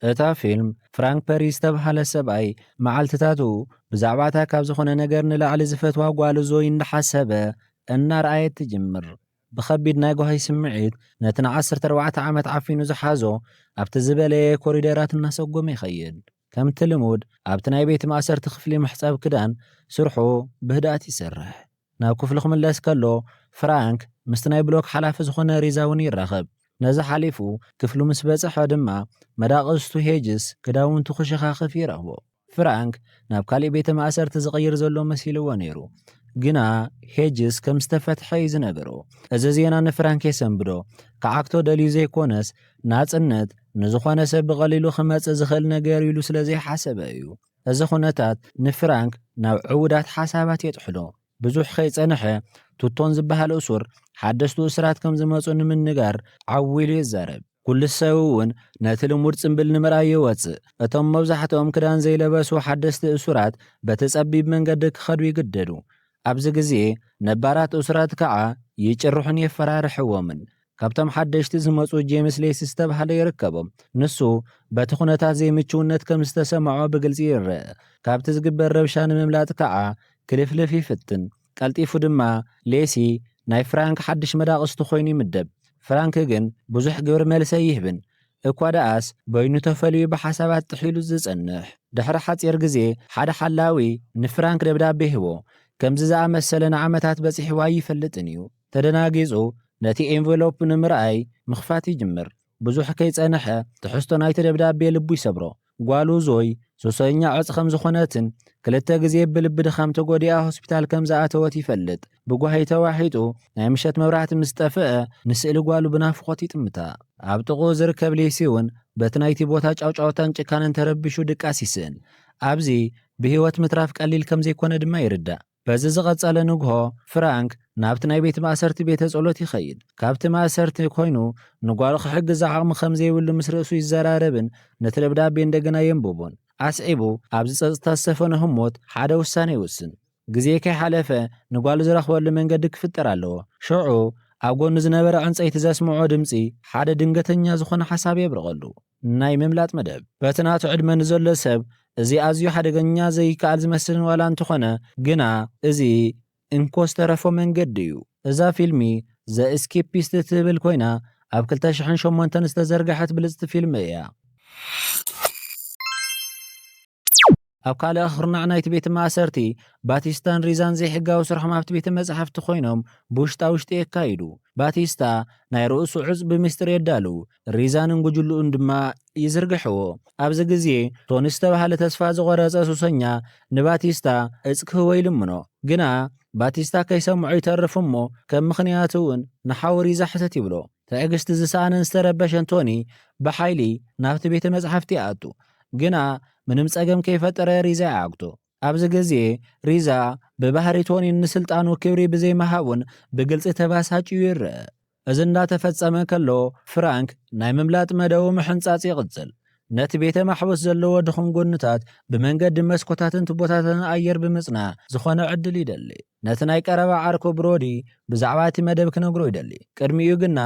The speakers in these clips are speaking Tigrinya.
እታ ፊልም ፍራንክ ፐሪስ ተባሃለ ሰብኣይ መዓልትታቱ ብዛዕባ እታ ካብ ዝኾነ ነገር ንላዕሊ ዝፈትዋ ጓሉ ዞይ እንዳሓሰበ እናርኣየት ትጅምር። ብኸቢድ ናይ ጓሂ ስምዒት ነቲ ን14 ዓመት ዓፊኑ ዝሓዞ ኣብቲ ዝበለየ ኮሪደራት እናሰጎመ ይኸይድ። ከምቲ ልሙድ ኣብቲ ናይ ቤት ማእሰርቲ ክፍሊ ምሕጻብ ክዳን ስርሑ ብህድኣት ይሰርሕ። ናብ ክፍሊ ክምለስ ከሎ ፍራንክ ምስቲ ናይ ብሎክ ሓላፊ ዝኾነ ሪዛ እውን ይራኸብ። ነዚ ሓሊፉ ክፍሉ ምስ በጽሐ ድማ መዳቕስቱ ሄጅስ ክዳውንቱ ክሸኻኽፍ ይረኽቦ። ፍራንክ ናብ ካሊእ ቤተ ማእሰርቲ ዝቕይር ዘሎ መሲልዎ ነይሩ፣ ግና ሄጅስ ከም ዝተፈትሐ እዩ ዝነገሮ። እዚ ዜና ንፍራንክ የሰንብዶ ከዓክቶ ደልዩ ዘይኮነስ ናጽነት ንዝኾነ ሰብ ብቐሊሉ ክመጽእ ዝኽእል ነገር ኢሉ ስለ ዘይሓሰበ እዩ። እዚ ኩነታት ንፍራንክ ናብ ዕውዳት ሓሳባት የጥሕሎ። ብዙሕ ከይጸንሐ ቱቶን ዝበሃል እሱር ሓደስቱ እስራት ከም ዝመፁ ንምንጋር ዓዊሉ ይዛረብ። ኩሉ ሰብ እውን ነቲ ልሙድ ጽምብል ንምርኣይ ይወፅእ። እቶም መብዛሕትኦም ክዳን ዘይለበሱ ሓደስቲ እሱራት በቲ ጸቢብ መንገዲ ክኸዱ ይግደዱ። ኣብዚ ግዜ ነባራት እሱራት ከዓ ይጭርሑን የፈራርሕዎምን። ካብቶም ሓደሽቲ ዝመፁ ጄምስ ሌሲ ዝተባሃለ ይርከቦም። ንሱ በቲ ኩነታት ዘይምችውነት ከም ዝተሰምዖ ብግልፂ ይርአ። ካብቲ ዝግበር ረብሻ ንምምላጥ ከዓ ክልፍልፍ ይፍትን። ቀልጢፉ ድማ ሌሲ ናይ ፍራንክ ሓድሽ መዳቕስቲ ኮይኑ ይምደብ። ፍራንክ ግን ብዙሕ ግብሪ መልሰ ይህብን እኳ ደኣስ በይኑ ተፈልዩ ብሓሳባት ጥሒሉ ዝጸንሕ። ድሕሪ ሓፂር ግዜ ሓደ ሓላዊ ንፍራንክ ደብዳቤ ሂቦ። ከምዚ ዝኣመሰለ ንዓመታት በፂሕዋ ይፈልጥን እዩ። ተደናጊጹ ነቲ ኤንቨሎፕ ንምርኣይ ምኽፋት ይጅምር። ብዙሕ ከይጸንሐ ትሕዝቶ ናይቲ ደብዳቤ ልቡ ይሰብሮ። ጓሉ ዞይ ሱሰኛ ዕፅ ከም ዝኾነትን 2 ግዜ ብልቢ ድኻም ተጎዲኣ ሆስፒታል ከም ዝኣተወት ይፈልጥ። ብጓሂ ተዋሒጡ ናይ ምሸት መብራህቲ ምስ ጠፍአ ንስእሊ ጓሉ ብናፍቖት ይጥምታ። ኣብ ጥቑ ዝርከብ ሌሲ እውን በቲ ናይቲ ቦታ ጫውጫውታን ጭካንን ተረቢሹ ድቃስ ይስእን። ኣብዚ ብህይወት ምትራፍ ቀሊል ከም ዘይኮነ ድማ ይርዳእ። በዚ ዝቐጸለ ንግሆ ፍራንክ ናብቲ ናይ ቤት ማእሰርቲ ቤተ ጸሎት ይኸይድ። ካብቲ ማእሰርቲ ኮይኑ ንጓሉ ክሕግዝ ዓቕሚ ከም ዘይብሉ ምስ ርእሱ ይዘራረብን ነቲ ደብዳቤ እንደገና የንብቦን። ኣስዒቡ ኣብዚ ጸጥታ ዝሰፈነ ህሞት ሓደ ውሳነ ይውስን። ግዜ ከይሓለፈ ንጓሉ ዝረኽበሉ መንገዲ ክፍጠር ኣለዎ። ሽዑ ኣብ ጎኑ ዝነበረ ዕንፀይቲ ዘስምዖ ድምፂ ሓደ ድንገተኛ ዝኾነ ሓሳብ የብረቐሉ። ናይ ምምላጥ መደብ በቲ ናቱ ዕድመ ንዘሎ ሰብ እዚ ኣዝዩ ሓደገኛ ዘይከኣል ዝመስልን ዋላ እንተኾነ ግና እዚ እንኮ ዝተረፎ መንገዲ እዩ። እዛ ፊልሚ ዘ ኤስኬፒስት ትብል ኮይና ኣብ 2008 ዝተዘርግሐት ብልጽቲ ፊልሚ እያ። ኣብ ካልእ ኣኽርናዕ ናይቲ ቤተ ማእሰርቲ ባቲስታን ሪዛን ዘይሕጋዊ ስርሖም ኣብቲ ቤተ መጻሕፍቲ ኮይኖም ብውሽጣ ውሽጢ የካይዱ። ባቲስታ ናይ ርእሱ ዕፅ ብምስጢር የዳልው፣ ሪዛንን ጉጅሉኡን ድማ ይዝርግሕዎ። ኣብዚ ግዜ ቶኒ ዝተባሃለ ተስፋ ዝቖረፀ ሱሰኛ ንባቲስታ ዕፅ ክህቦ ይልምኖ። ግና ባቲስታ ከይሰምዖ ይተርፍ እሞ ከም ምኽንያቱ እውን ንሓዊ ሪዛ ሕተት ይብሎ። ትዕግስቲ ዝሰኣነን ዝተረበሸን ቶኒ ብሓይሊ ናብቲ ቤተ መጻሕፍቲ ይኣቱ። ግና ምንም ጸገም ከይፈጠረ ሪዛ ይዓግቶ። ኣብዚ ግዜ ሪዛ ብባህሪ ቶኒ ንስልጣኑ ክብሪ ብዘይመሃቡን ብግልፂ ተባሳጭዩ ይርአ። እዚ እንዳተፈጸመ ከሎ ፍራንክ ናይ ምምላጥ መደቡ ምሕንጻጽ ይቕጽል። ነቲ ቤተ ማሕበስ ዘለዎ ድኹም ጎንታት ብመንገዲ መስኮታትን ቱቦታትን ኣየር ብምጽናዕ ዝኾነ ዕድል ይደሊ። ነቲ ናይ ቀረባ ዓርኮ ብሮዲ ብዛዕባ እቲ መደብ ክነግሮ ይደሊ። ቅድሚኡ ግና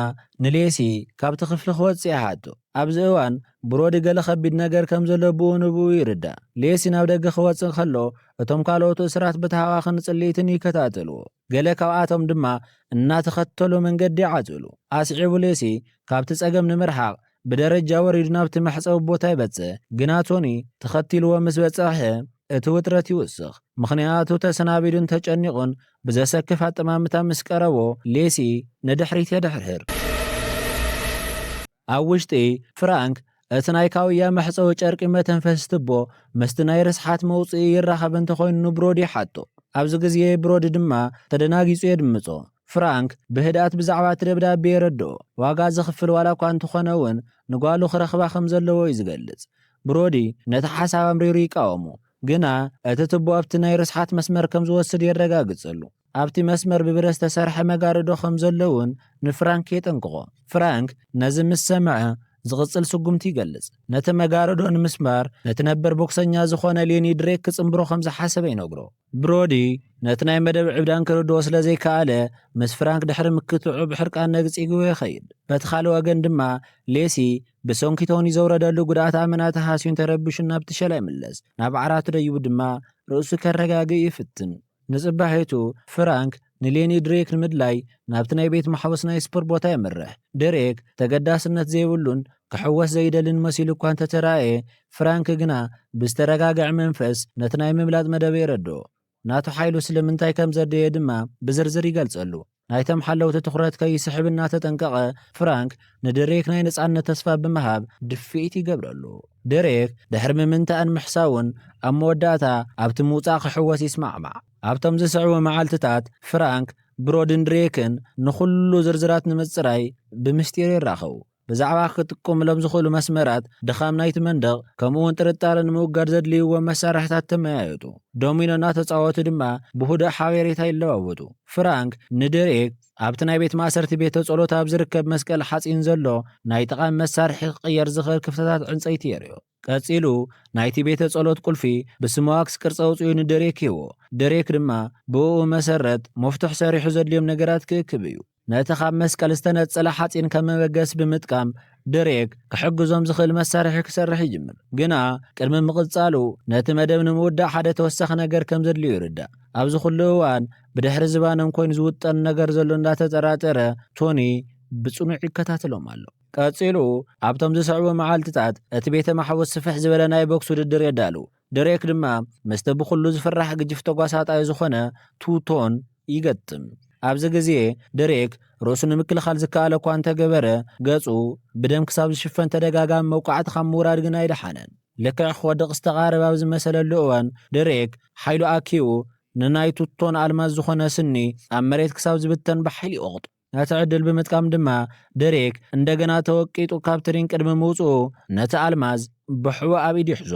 ንሌሲ ካብቲ ክፍሊ ክወፅእ ይሓቱ። ኣብዚ እዋን ብሮዲ ገለ ከቢድ ነገር ከም ዘሎ ብኡንብኡ ይርዳእ። ሌሲ ናብ ደገ ክወፅእ ከሎ እቶም ካልኦቱ እስራት ብተሃዋኽን ጽልይትን ይከታተልዎ። ገለ ካብኣቶም ድማ እናተኸተሎ መንገዲ ይዓጽሉ። ኣስዒቡ ሌሲ ካብቲ ጸገም ንምርሓቕ ብደረጃ ወሪዱ ናብቲ መሕፀቢ ቦታ ይበጽሕ። ግና ቶኒ ተኸቲልዎ ምስ በጽሐ እቲ ውጥረት ይውስኽ። ምኽንያቱ ተሰናቢዱን ተጨኒቑን ብዘሰክፍ ኣጠማምታ ምስ ቀረቦ ሌሲ ንድሕሪት የድሕርህር። ኣብ ውሽጢ ፍራንክ እቲ ናይ ካውያ መሕፀዊ ጨርቂ መተንፈስ ትቦ ምስቲ ናይ ርስሓት መውፅኢ ይራኸብ እንተኾይኑ ንብሮዲ ይሓቶ። ኣብዚ ግዜ ብሮዲ ድማ ተደናጊጹ የድምጾ። ፍራንክ ብህድኣት ብዛዕባ እቲ ደብዳቤ የረድኦ። ዋጋ ዝኽፍል ዋላ እኳ እንተኾነ እውን ንጓሉ ክረኽባ ከም ዘለዎ እዩ ዝገልጽ። ብሮዲ ነቲ ሓሳብ ኣምሪሩ ይቃወሙ። ግና እቲ ትቦ ኣብቲ ናይ ርስሓት መስመር ከም ዝወስድ የረጋግጸሉ። ኣብቲ መስመር ብብረት ዝተሰርሐ መጋረዶ ከም ዘሎ እውን ንፍራንክ የጠንቅቖ። ፍራንክ ነዚ ምስ ሰምዐ ዝቕጽል ስጉምቲ ይገልጽ። ነቲ መጋረዶ ንምስማር ነቲ ነበር ቦክሰኛ ዝኾነ ሌኒ ድሬክ ክጽምብሮ ከም ዝሓሰበ ይነግሮ። ብሮዲ ነቲ ናይ መደብ ዕብዳን ክርድኦ ስለ ዘይከኣለ ምስ ፍራንክ ድሕሪ ምክትዑ ብሕርቃን ነግጺግዎ ይኸይድ። በቲ ካልእ ወገን ድማ ሌሲ ብሶንኪቶኒ ዘውረደሉ ጉድኣት ኣመናቲ ሃስዩን ተረቢሹን ናብቲ ሸላ ይምለስ። ናብ ዓራቱ ደይቡ ድማ ርእሱ ከረጋግእ ይፍትን። ንጽባሒቱ ፍራንክ ንሌኒ ድሬክ ንምድላይ ናብቲ ናይ ቤት ማሕወስ ናይ ስፖርት ቦታ ይምርሕ። ድሬክ ተገዳስነት ዘይብሉን ክሕወስ ዘይደልን መሲሉ እኳ እንተተራእየ ፍራንክ ግና ብዝተረጋግዐ መንፈስ ነቲ ናይ ምምላጥ መደብ የረድኦ። ናቱ ሓይሉ ስለምንታይ ከም ዘድየ ድማ ብዝርዝር ይገልጸሉ። ናይቶም ሓለውቲ ትኹረት ከይስሕብ እናተጠንቀቐ ፍራንክ ንድሬክ ናይ ነጻነት ተስፋ ብምሃብ ድፊኢት ይገብረሉ። ድሬክ ድሕሪ ምምንታእን ምሕሳውን ኣብ መወዳእታ ኣብቲ ምውፃእ ክሕወስ ይስማዕማዕ። ኣብቶም ዝስዕቡ መዓልትታት ፍራንክ ብሮድን ድሬክን ንኹሉ ዝርዝራት ንምጽራይ ብምስጢር ይራኸቡ። ብዛዕባ ክጥቁምሎም ዝኽእሉ መስመራት ድኻም ናይቲ መንደቕ ከምኡውን ጥርጣረ ንምውጋድ ዘድልይዎም መሳርሕታት ተመያየጡ። ዶሚኖ እናተፃወቱ ድማ ብሁዳእ ሓበሬታ ይለዋወጡ። ፍራንክ ንድሬክ ኣብቲ ናይ ቤት ማእሰርቲ ቤተ ጸሎት ኣብ ዝርከብ መስቀል ሓጺን ዘሎ ናይ ጠቓሚ መሳርሒ ክቕየር ዝኽእል ክፍተታት ዕንፀይቲ የርዮ። ቀጺሉ ናይቲ ቤተ ጸሎት ቁልፊ ብስማዋክስ ቅርጸ ኣውፅኡ ንድሬክ ይህቦ። ድሬክ ድማ ብእኡ መሰረት መፍቱሕ ሰሪሑ ዘድልዮም ነገራት ክእክብ እዩ። ነቲ ካብ መስቀል ዝተነጸለ ሓጺን ከም መበገስ ብምጥቃም ድሬክ ክሕግዞም ዝኽእል መሳርሒ ክሰርሕ ይጅምር። ግና ቅድሚ ምቕጻሉ ነቲ መደብ ንምውዳእ ሓደ ተወሳኺ ነገር ከም ዘድልዩ ይርዳእ። ኣብዚ ኩሉ እዋን ብድሕሪ ዝባኖም ኮይኑ ዝውጠን ነገር ዘሎ እንዳተጠራጠረ ቶኒ ብጽኑዕ ይከታተሎም ኣሎ። ቀጺሉ ኣብቶም ዝስዕቡ መዓልትታት እቲ ቤተ ማሕወስ ስፍሕ ዝበለ ናይ ቦክስ ውድድር የዳሉ። ድሬክ ድማ ምስቲ ብኹሉ ዝፍራሕ ግጅፍ ተጓሳጣይ ዝኾነ ቱቶን ይገጥም። ኣብዚ ግዜ ድሬክ ርእሱ ንምክልኻል ዝከኣለ እኳ እንተገበረ ገጹ ብደም ክሳብ ዝሽፈን ተደጋጋሚ መውቃዕቲ ካብ ምውራድ ግና ኣይደሓነን። ልክዕ ክወድቕ ዝተቓረበ ኣብ ዝመሰለሉ እዋን ድሬክ ሓይሉ ኣኪቡ ንናይ ቱቶን ኣልማዝ ዝኾነ ስኒ ኣብ መሬት ክሳብ ዝብተን ብሓይሊ ይወቕጡ። ነቲ ዕድል ብምጥቃም ድማ ድሬክ እንደገና ተወቂጡ ካብ ትሪን ቅድሚ ምውፅኡ ነቲ ኣልማዝ ብሕቡ ኣብ ኢዱ ይሕዞ።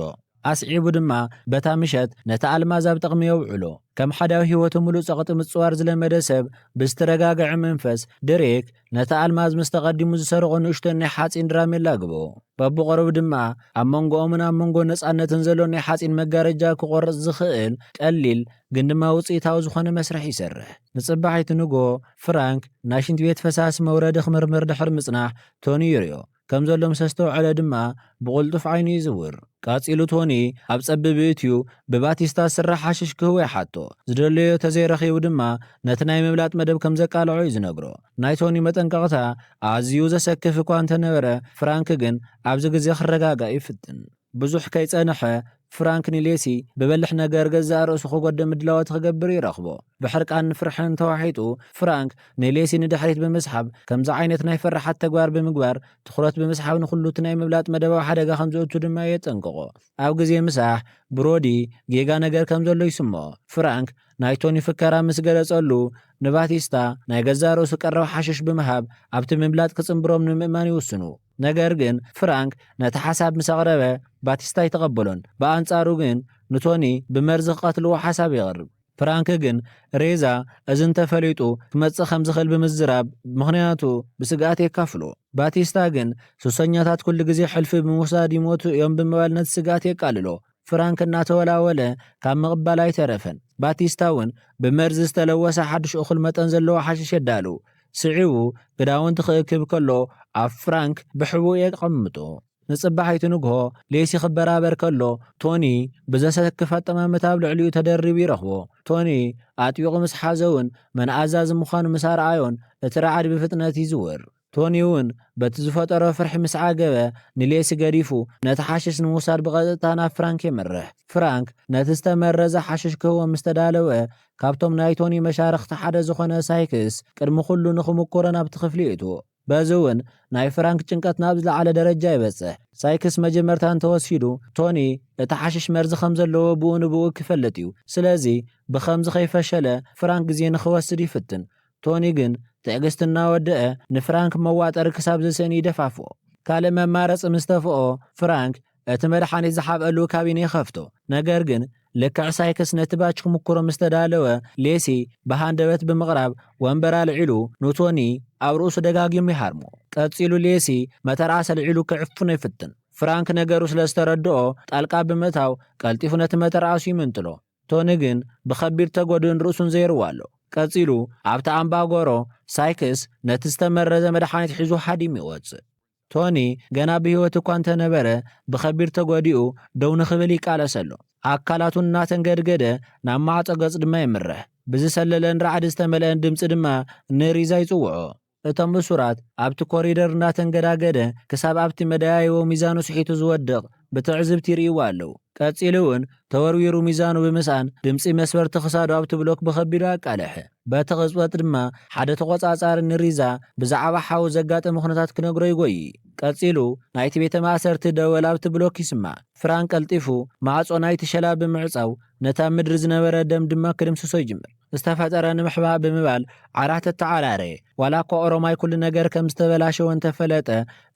ኣስዒቡ ድማ በታ ምሸት ነቲ ኣልማዝ ኣብ ጥቕሚ የውዕሎ። ከም ሓዳዊ ህይወቱ ሙሉእ ጸቕጢ ምጽዋር ዝለመደ ሰብ ብዝተረጋግዐ መንፈስ ድሬክ ነቲ ኣልማዝ ምስ ተቐዲሙ ዝሰርቆ ንእሽቶን ናይ ሓጺን ድራሜላ ግቦ። በብቆረቡ ድማ ኣብ መንጎኦምን ኣብ መንጎ ነጻነትን ዘሎ ናይ ሓጺን መጋረጃ ክቆርጽ ዝኽእል ቀሊል ግን ድማ ውፅኢታዊ ዝኾነ መስርሕ ይሰርሕ። ንጽባሒቱ ንጎ ፍራንክ ናይ ሽንት ቤት ፈሳሲ መውረዲ ክምርምር ድሕሪ ምጽናሕ ቶኒ ይርዮ። ከም ዘሎ ምስ ዝተውዕለ ድማ ብቕልጡፍ ዓይኑ ይዝውር። ቃጺሉ ቶኒ ኣብ ጸቢብ እትዩ ብባቲስታ ዝስራሕ ሓሽሽ ክህቦ ይሓቶ። ዝደለዮ ተዘይረኺቡ ድማ ነቲ ናይ ምምላጥ መደብ ከም ዘቃልዖ እዩ ዝነግሮ። ናይ ቶኒ መጠንቀቕታ ኣዝዩ ዘሰክፍ እኳ እንተነበረ ፍራንክ ግን ኣብዚ ግዜ ክረጋጋእ ይፍትን። ብዙሕ ከይጸንሐ ፍራንክ ንሌሲ ብበልሕ ነገር ገዛእ ርእሱ ክጎደ ምድላዋት ክገብር ይረኽቦ። ብሕርቃን ፍርሕን ተዋሒጡ ፍራንክ ንሌሲ ንድሕሪት ብምስሓብ ከምዚ ዓይነት ናይ ፍርሓት ተግባር ብምግባር ትኹረት ብምስሓብ ንኹሉ እቲ ናይ ምብላጥ መደባዊ ሓደጋ ከም ዘእቱ ድማ የጠንቅቆ። ኣብ ግዜ ምሳሕ ብሮዲ ጌጋ ነገር ከም ዘሎ ይስምዖ። ፍራንክ ናይ ቶኒ ፍከራ ምስ ገለጸሉ ንባቲስታ ናይ ገዛእ ርእሱ ቀረብ ሓሽሽ ብምሃብ ኣብቲ ምምላጥ ክጽምብሮም ንምእማን ይውስኑ። ነገር ግን ፍራንክ ነቲ ሓሳብ ምስ ኣቕረበ ባቲስታ ይተቐበሎን። ብኣንጻሩ ግን ንቶኒ ብመርዚ ክቐትልዎ ሓሳብ ይቐርብ። ፍራንክ ግን ሬዛ እዚ እንተፈሊጡ ክመጽእ ከም ዝኽእል ብምዝራብ ምኽንያቱ ብስግኣት የካፍሎ። ባቲስታ ግን ሱሰኛታት ኩሉ ግዜ ሕልፊ ብምውሳድ ይሞቱ እዮም ብምባል ነቲ ስግኣት የቃልሎ። ፍራንክ እናተወላወለ ካብ ምቕባል ኣይተረፈን። ባቲስታ እውን ብመርዚ ዝተለወሰ ሓድሽ እኹል መጠን ዘለዎ ሓሽሽ የዳሉ። ስዒቡ ክዳውንቲ ክእክብ ከሎ ኣብ ፍራንክ ብሕቡእ የቐምጦ። ንጽባሒቱ ንግሆ ሌሲ ክበራበር ከሎ ቶኒ ብዘሰክፍ ኣጠማምታ ኣብ ልዕሊኡ ተደሪቡ ይረኽቦ። ቶኒ ኣጥቢቑ ምስ ሓዘውን መንኣዛዚ ምዃኑ ምስ ኣርኣዮን እቲ ረዓድ ብፍጥነት ይዝውር። ቶኒ እውን በቲ ዝፈጠሮ ፍርሒ ምስ ዓገበ ንሌሲ ገዲፉ ነቲ ሓሽሽ ንምውሳድ ብቐጥታ ናብ ፍራንክ የመርሕ። ፍራንክ ነቲ ዝተመረዘ ሓሽሽ ክህቦ ምስ ተዳለወ ካብቶም ናይ ቶኒ መሻርክቲ ሓደ ዝኾነ ሳይክስ ቅድሚ ኩሉ ንኽምኩሮ ናብቲ ክፍሊ እትዎ። በዚ እውን ናይ ፍራንክ ጭንቀት ናብ ዝለዓለ ደረጃ ይበጽሕ። ሳይክስ መጀመርታ እንተወሲዱ ቶኒ እቲ ሓሽሽ መርዚ ከም ዘለዎ ብኡ ንብኡ ክፈልጥ እዩ። ስለዚ ብኸምዚ ከይፈሸለ ፍራንክ ግዜ ንኽወስድ ይፍትን። ቶኒ ግን ትዕግስቲ እናወድአ ንፍራንክ መዋጠሪ ክሳብ ዝስእኒ ይደፋፍኦ። ካልእ መማረፂ ምስ ተፍኦ ፍራንክ እቲ መድሓኒት ዝሓብአሉ ካቢነ ይኸፍቶ። ነገር ግን ልክዕ ሳይክስ ነቲ ባች ክምኩሮ ምስ ተዳለወ ሌሲ ብሃንደበት ብምቕራብ ወንበር ኣልዒሉ ንቶኒ ኣብ ርእሱ ደጋጊሙ ይሃርሞ። ቀጺሉ ሌሲ መተርኣሰ ልዒሉ ክዕፍኖ ይፍትን። ፍራንክ ነገሩ ስለ ዝተረድኦ ጣልቃ ብምእታው ቀልጢፉ ነቲ መተርኣሱ ይምንጥሎ። ቶኒ ግን ብኸቢድ ተጎድኡን ርእሱን ዘይርዎ ኣሎ። ቀጺሉ ኣብቲ ኣምባጓሮ ሳይክስ ነቲ ዝተመረዘ መድሓኒት ሒዙ ሓዲሙ ይወፅእ። ቶኒ ገና ብህይወት እኳ እንተነበረ ብኸቢድ ተጎዲኡ ደው ንኽብል ይቃለስ ኣሎ። ኣካላቱን እናተንገድገደ ናብ ማዕጾ ገጽ ድማ ይምርሕ። ብዝሰለለን ራዕዲ ዝተመልአን ድምፂ ድማ ንሪዛ ይጽውዖ። እቶም እሱራት ኣብቲ ኮሪደር እናተንገዳገደ ክሳብ ኣብቲ መደያይቦ ሚዛኑ ስሒቱ ዝወድቕ ብትዕዝብቲ ይርእይዎ ኣለዉ። ቀጺሉ እውን ተወርዊሩ ሚዛኑ ብምስኣን ድምፂ መስበርቲ ክሳዱ ኣብቲ ብሎክ ብኸቢዱ ኣቃልሐ። በቲ ቅጽበት ድማ ሓደ ተቖጻጻሪ ንሪዛ ብዛዕባ ሓዊ ዘጋጠመ ኩነታት ክነግሮ ይጎይ። ቀጺሉ ናይቲ ቤተ ማእሰርቲ ደወል ኣብቲ ብሎክ ይስማዕ። ፍራንክ ቀልጢፉ ማዕጾ ናይቲ ሸላ ብምዕጻው ነታ ምድሪ ዝነበረ ደም ድማ ክድምስሶ ይጅምር። ዝተፈጠረ ንምሕባእ ብምባል ዓራት ተዓራረየ። ዋላ እኳ ኦሮማይ ኩሉ ነገር ከም ዝተበላሸወ እንተፈለጠ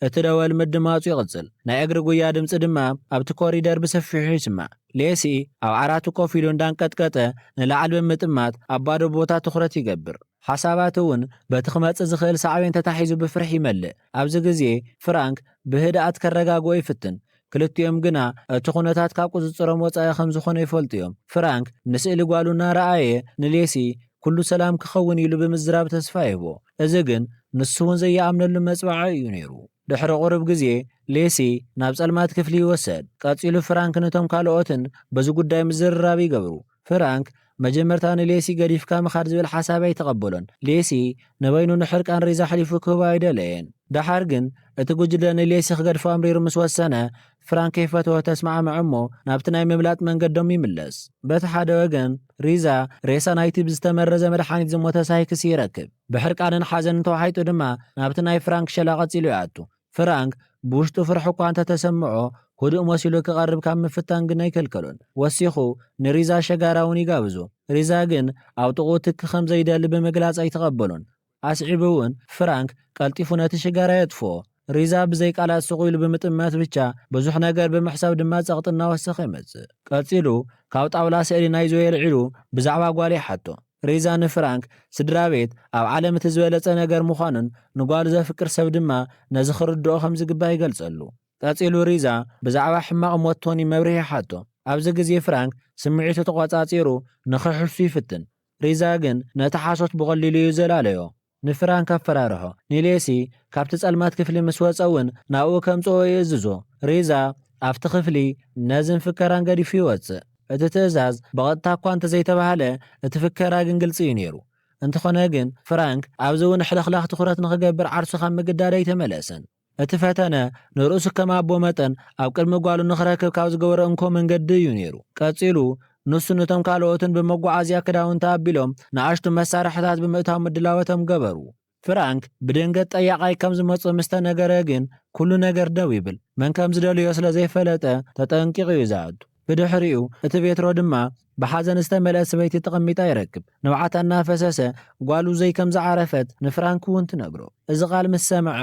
እቲ ደወል ምድማጹ ይቕጽል። ናይ እግሪ ጉያ ድምፂ ድማ ኣብቲ ኮሪደር ብሰፊሑ ይስማዕ። ሌሲ ኣብ ዓራቱ ኮፍ ኢሉ እንዳንቀጥቀጠ ንላዕሊ ብምጥማት ኣብ ባዶ ቦታ ትኹረት ይገብር። ሓሳባት እውን በቲ ክመጽእ ዝኽእል ሳዕቤን ተታሒዙ ብፍርሒ ይመልእ። ኣብዚ ግዜ ፍራንክ ብህድኣት ከረጋግኦ ይፍትን። ክልቲኦም ግና እቲ ኩነታት ካብ ቁፅጽሮም ወጻኢ ከም ዝኾነ ይፈልጡ እዮም። ፍራንክ ንስእሊ ጓሉ እናረኣየ ንሌሲ ኩሉ ሰላም ክኸውን ኢሉ ብምዝራብ ተስፋ ይህቦ። እዚ ግን ንሱ እውን ዘይኣምነሉ መጽባዕ እዩ ነይሩ። ድሕሪ ቁሩብ ግዜ ሌሲ ናብ ጸልማት ክፍሊ ይወሰድ። ቀጺሉ ፍራንክ ነቶም ካልኦትን በዚ ጉዳይ ምዝርራብ ይገብሩ። ፍራንክ መጀመርታ ንሌሲ ገዲፍካ ምኻድ ዝብል ሓሳብ ኣይተቐበሎን። ሌሲ ንበይኑ ንሕርቃን ሪዛ ሓሊፉ ክህቦ ኣይደለየን። ድሓር ግን እቲ ጉጅለ ንሌሲ ክገድፎ ኣምሪሩ ምስ ወሰነ ፍራንክ ይፈትዎ ተስማዕምዖ እሞ ናብቲ ናይ ምምላጥ መንገዶም ይምለስ። በቲ ሓደ ወገን ሪዛ ሬሳ ናይቲ ብዝተመረዘ መድሓኒት ዝሞተ ሳይክስ ይረክብ። ብሕርቃንን ሓዘንን ተዋሒጡ ድማ ናብቲ ናይ ፍራንክ ሸላ ቀጺሉ ይኣቱ። ፍራንክ ብውሽጡ ፍርሒ እኳ እንተተሰምዖ ህዱእ መሲሉ ክቐርብ ካብ ምፍታን ግን ኣይከልከሎን። ወሲኹ ንሪዛ ሸጋራ እውን ይጋብዞ። ሪዛ ግን ኣብ ጥቕኡ ትኪ ከም ዘይደሊ ብምግላጽ ኣይተቐበሎን። ኣስዒቡ እውን ፍራንክ ቀልጢፉ ነቲ ሽጋራ የጥፍኦ። ሪዛ ብዘይ ቃላት ስቑ ኢሉ ብምጥማት ብቻ ብዙሕ ነገር ብምሕሳብ ድማ ጸቕጢ እናወሰኸ ይመጽእ። ቀጺሉ ካብ ጣውላ ስእሊ ናይ ዞየል ዒሉ ብዛዕባ ጓል ይሓቶ። ሪዛ ንፍራንክ ስድራ ቤት ኣብ ዓለም እቲ ዝበለጸ ነገር ምዃኑን ንጓሉ ዘፍቅር ሰብ ድማ ነዚ ክርድኦ ከም ዝግባእ ይገልጸሉ። ቀጺሉ ሪዛ ብዛዕባ ሕማቕ ሞት ቶኒ መብርሂ ይሓቶ። ኣብዚ ግዜ ፍራንክ ስምዒቱ ተቖጻጺሩ ንኽሕሱ ይፍትን። ሪዛ ግን ነቲ ሓሶት ብቐሊሉ እዩ ዘላለዮ። ንፍራንክ ኣፈራርሖ። ንሌሲ ካብቲ ጸልማት ክፍሊ ምስ ወፀ እውን ናብኡ ከምጽኦ ይእዝዞ። ሪዛ ኣብቲ ክፍሊ ነዝን ፍከራን ገዲፉ ይወፅእ። እቲ ትእዛዝ ብቐጥታ እኳ እንተዘይተባሃለ እቲ ፍከራ ግን ግልፂ እዩ ነይሩ። እንተኾነ ግን ፍራንክ ኣብዚ እውን ሕልኽላኽ ትኹረት ንኽገብር ዓርሱ ካብ ምግዳድ ኣይተመለሰን። እቲ ፈተነ ንርእሱ ከም ኣቦ መጠን ኣብ ቅድሚ ጓሉ ንኽረክብ ካብ ዝገበሮ እንኮ መንገዲ እዩ ነይሩ። ቀጺሉ ንሱ ነቶም ካልኦትን ብመጓዓዝያ ክዳውንቲ ኣቢሎም ንኣሽቱ መሳርሕታት ብምእታው ምድላወቶም ገበሩ። ፍራንክ ብድንገት ጠያቓይ ከም ዝመጽእ ምስ ተነገረ ግን ኩሉ ነገር ደው ይብል። መን ከም ዝደልዮ ስለ ዘይፈለጠ ተጠንቂቑ እዩ ዝኣቱ። ብድሕሪኡ እቲ ቤትሮ ድማ ብሓዘን ዝተመልአ ሰበይቲ ተቐሚጣ ይረክብ። ንባዓታ እናፈሰሰ ጓሉ ዘይ ከም ዝዓረፈት ንፍራንክ እውን ትነግሮ። እዚ ቓል ምስ ሰምዐ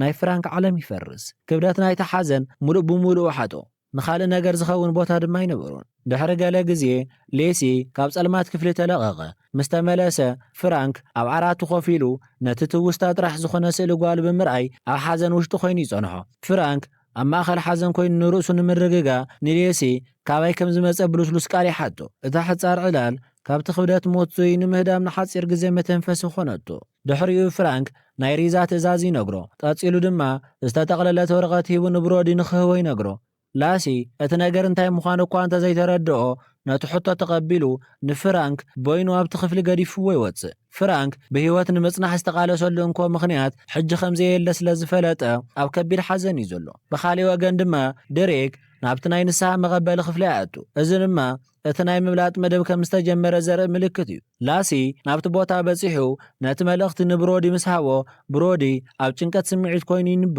ናይ ፍራንክ ዓለም ይፈርስ። ክብደት ናይቲ ሓዘን ሙሉእ ብምሉኡ ሓጦ። ንኻልእ ነገር ዝኸውን ቦታ ድማ ይነበሮን። ድሕሪ ገለ ግዜ ሌሲ ካብ ጸልማት ክፍሊ ተለቐቐ። ምስ ተመለሰ ፍራንክ ኣብ ዓራቱ ኮፍ ኢሉ ነቲ ትውስታ ጥራሕ ዝኾነ ስእሊ ጓሉ ብምርኣይ ኣብ ሓዘን ውሽጡ ኮይኑ ይጸንሖ። ፍራንክ ኣብ ማእኸል ሓዘን ኮይኑ ንርእሱ ንምርግጋ ንሌሲ ካባይ ከም ዝመጸ ብልስሉስ ቃል ይሓቶ። እታ ሕጻር ዕላል ካብቲ ክብደት ሞት ዞይ ንምህዳም ንሓፂር ግዜ መተንፈሲ ኾነቶ። ድሕሪኡ ፍራንክ ናይ ሪዛ ትእዛዝ ይነግሮ። ቀጺሉ ድማ ዝተጠቕለለት ወረቐት ሂቡ ንብሮዲ ንኽህቦ ይነግሮ። ላሲ እቲ ነገር እንታይ ምዃኑ እኳ እንተዘይተረድኦ ነቲ ሕቶ ተቐቢሉ ንፍራንክ በይኑ ኣብቲ ክፍሊ ገዲፍዎ ይወፅእ። ፍራንክ ብህይወት ንምጽናሕ ዝተቓለሰሉ እንኮ ምኽንያት ሕጂ ከምዘየለ ስለ ዝፈለጠ ኣብ ከቢድ ሓዘን እዩ ዘሎ። ብኻልእ ወገን ድማ ደሬክ ናብቲ ናይ ንስሓ መቐበሊ ክፍሊ ይኣቱ። እዚ ድማ እቲ ናይ ምምላጥ መደብ ከም ዝተጀመረ ዘርኢ ምልክት እዩ። ላሲ ናብቲ ቦታ በፂሑ ነቲ መልእኽቲ ንብሮዲ ምስ ሃቦ ብሮዲ ኣብ ጭንቀት ስምዒት ኮይኑ ይንብቦ።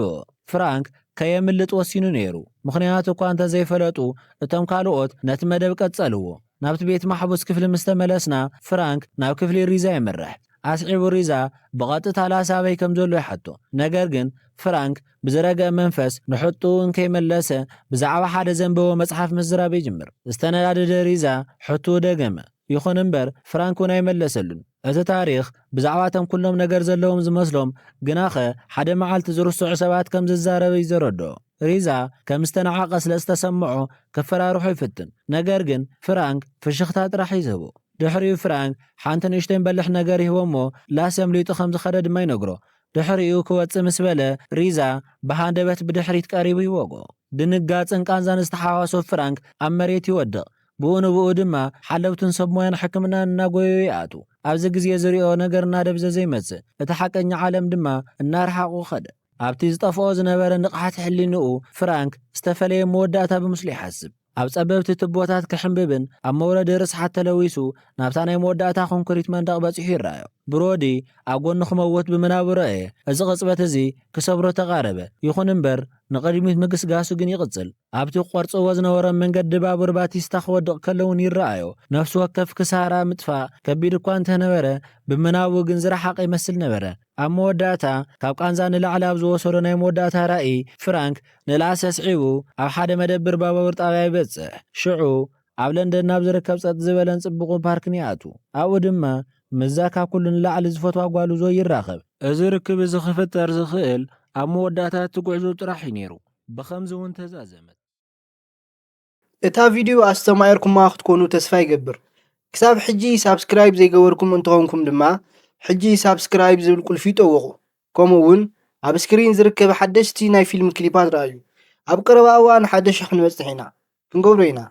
ፍራንክ ከየምልጥ ወሲኑ ነይሩ። ምኽንያቱ እኳ እንተዘይፈለጡ እቶም ካልኦት ነቲ መደብ ቀጸልዎ። ናብቲ ቤት ማሕቡስ ክፍሊ ምስ ተመለስና ፍራንክ ናብ ክፍሊ ሪዛ ይመርሕ። ኣስዒቡ ሪዛ ብቐጥታ ላሳበይ ከም ዘሎ ይሓቶ። ነገር ግን ፍራንክ ብዝረግአ መንፈስ ንሕጡኡ እንከይመለሰ ብዛዕባ ሓደ ዘንበቦ መጽሓፍ ምዝራብ ይጅምር። ዝተነዳደደ ሪዛ ሕጡኡ ደገመ። ይኹን እምበር ፍራንክ እውን ኣይመለሰሉን። እቲ ታሪኽ ብዛዕባቶም ኩሎም ነገር ዘለዎም ዝመስሎም ግናኸ ሓደ መዓልቲ ዝርስዑ ሰባት ከም ዝዛረበ እዩ ዘረድኦ። ሪዛ ከም ዝተነዓቐ ስለ ዝተሰምዖ ከፈራርሑ ይፍትን። ነገር ግን ፍራንክ ፍሽኽታ ጥራሕ ይዝህቦ። ድሕሪኡ ፍራንክ ሓንቲ ንእሽተይን በልሕ ነገር ይህቦ እሞ ላስ ኣምሊጡ ከም ዝኸደ ድማ ይነግሮ። ድሕሪኡ ክወፅእ ምስ በለ ሪዛ ብሃንደበት ብድሕሪት ቀሪቡ ይወግኦ። ድንጋፅን ቃንዛን ዝተሓዋሶ ፍራንክ ኣብ መሬት ይወድቕ። ብኡ ንብኡ ድማ ሓለውትን ሰብ ሞያን ሕክምናን እናጎየዩ ይኣቱ። ኣብዚ ግዜ ዝሪኦ ነገር እናደብዘዘ ይመጽእ። እቲ ሓቀኛ ዓለም ድማ እናርሓቑ ኸደ። ኣብቲ ዝጠፍኦ ዝነበረ ንቕሓት ሕሊንኡ ፍራንክ ዝተፈለየ መወዳእታ ብምስሉ ይሓስብ። ኣብ ጸበብቲ ትቦታት ክሕምብብን ኣብ መውረዲ ርስሓት ተለዊሱ ናብታ ናይ መወዳእታ ኮንክሪት መንደቕ በፂሑ ይረኣዮ። ብሮዲ ኣብ ጎኑ ክመውት ብምናቡ ረአየ። እዚ ቅጽበት እዚ ክሰብሮ ተቓረበ። ይኹን እምበር ንቕድሚት ምግስጋሱ ግን ይቕጽል። ኣብቲ ቈርጽዎ ዝነበረ መንገዲ ባቡር ባቲስታ ክወድቕ ከለውን ይረኣዮ። ነፍሲ ወከፍ ክሳራ ምጥፋእ ከቢድ እኳ እንተነበረ ብምናቡ ግን ዝረሓቐ ይመስል ነበረ። ኣብ መወዳእታ ካብ ቃንዛ ንላዕሊ ኣብ ዝወሰዶ ናይ መወዳእታ ራእይ ፍራንክ ንላስ ኣስዒቡ ኣብ ሓደ መደብር ባቡር ጣብያ ይበጽሕ። ሽዑ ኣብ ለንደን ናብ ዝርከብ ጸጥ ዝበለን ጽቡቕን ፓርክን ይኣቱ። ኣብኡ ድማ ምዛ ካብ ኩሉ ንላዕሊ ዝፈትዋ ጓሉ ዞይ ይራኸብ። እዚ ርክብ እዚ ክፍጠር ዝኽእል ኣብ መወዳእታ እቲ ጉዕዞ ጥራሕ እዩ ነይሩ። ብኸምዚ እውን ተዛዘመት። እታ ቪድዮ ኣስተማዒርኩማ ክትኮኑ ተስፋ ይገብር። ክሳብ ሕጂ ሳብስክራይብ ዘይገበርኩም እንትኾንኩም ድማ ሕጂ ሳብስክራይብ ዝብል ቁልፊ ጠወቑ። ከምኡውን ኣብ ስክሪን ዝርከብ ሓደሽቲ ናይ ፊልም ክሊፓት ረኣዩ። ኣብ ቀረባ እዋን ሓደ ሽሕ ክንበጽሕ ኢና ክንገብሮ ኢና።